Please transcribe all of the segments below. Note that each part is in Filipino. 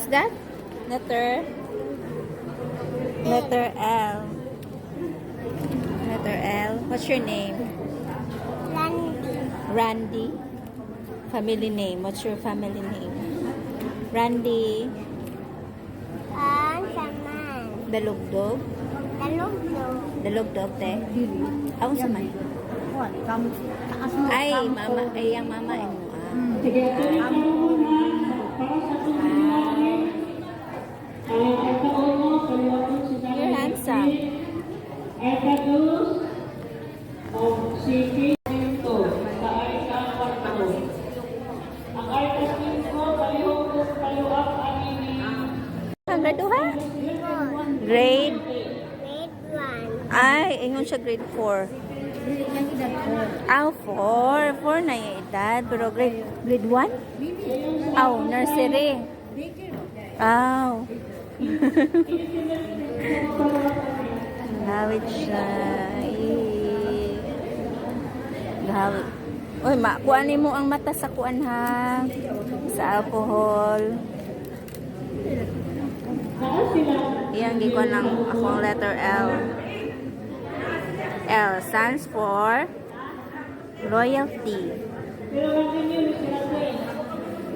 that? Letter L. Letter L. What's your name? Randy. Family name. What's your family name? Randy. Saman. Dalugdog. Dalugdog, te. Ako sa man. Ay, mama. Ay, ang mama. Ay, mo. You're handsome. Ang graduha? Grade? Grade 1. Ay, ingon siya grade 4. Ah, 4. 4 na yung edad. Pero grade 1? Aw, nursery. Aw. Gawit siya. Gawit. Uy, kuanin mo ang mata sa kuan ha. Sa alcohol. Iyang gikuan ng akong letter L. L stands for loyalty.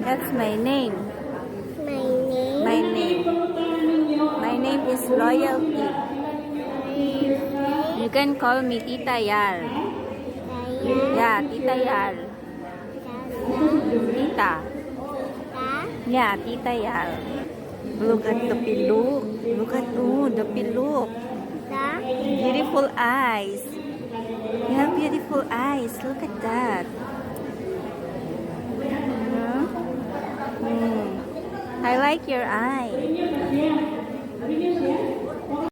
That's my name. My name is Loyalty. You can call me Tita Yal. Yeah, Tita Yal. Tita. Yeah, Tita Yal. Look at the pillow. Look at the pillow. Beautiful eyes. You have beautiful eyes. Look at that. I like your eye.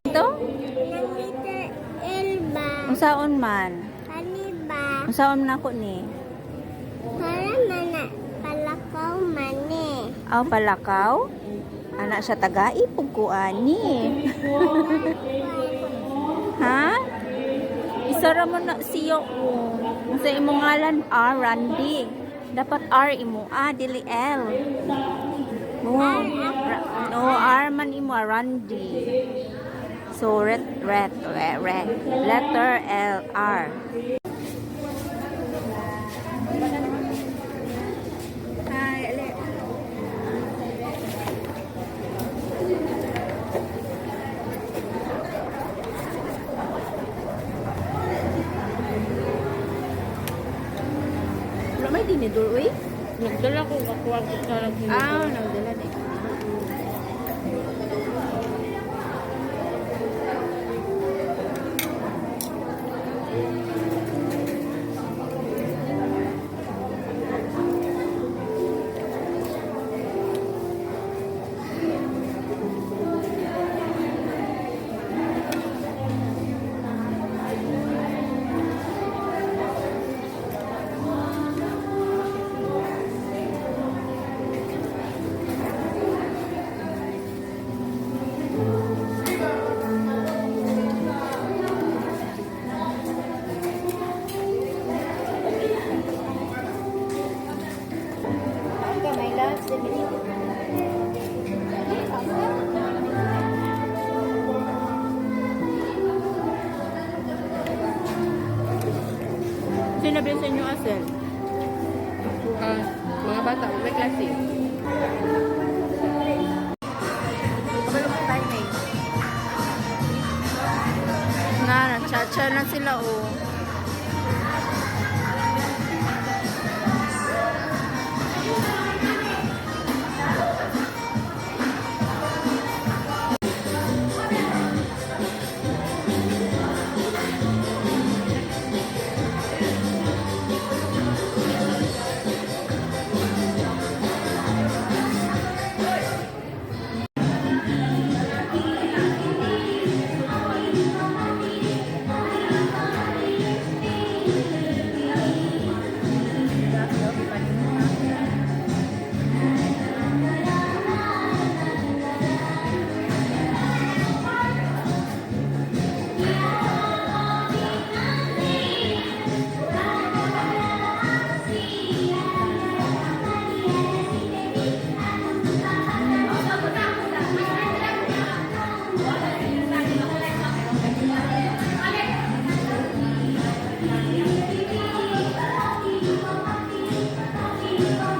Ito? Elba. Unsaon man? Kaniba. Unsaon na ko ni? Para mana palakaw mani. Aw, palakaw? Anak siya taga-ipog ko ani. Ha? Isara mo na siyo. Sa imong ngalan R, Randy. Dapat R imo. Dili L. No, R man imo, Randy. So, letter L, R. Hi, Ali. Wala may dinidor, uy? Nagdala ko ako sa Nagdala din. Sinabi sa inyo, Asel? Mga bata, may klase. Kabalo mo timing. Nagcha-cha na sila, oh. Ito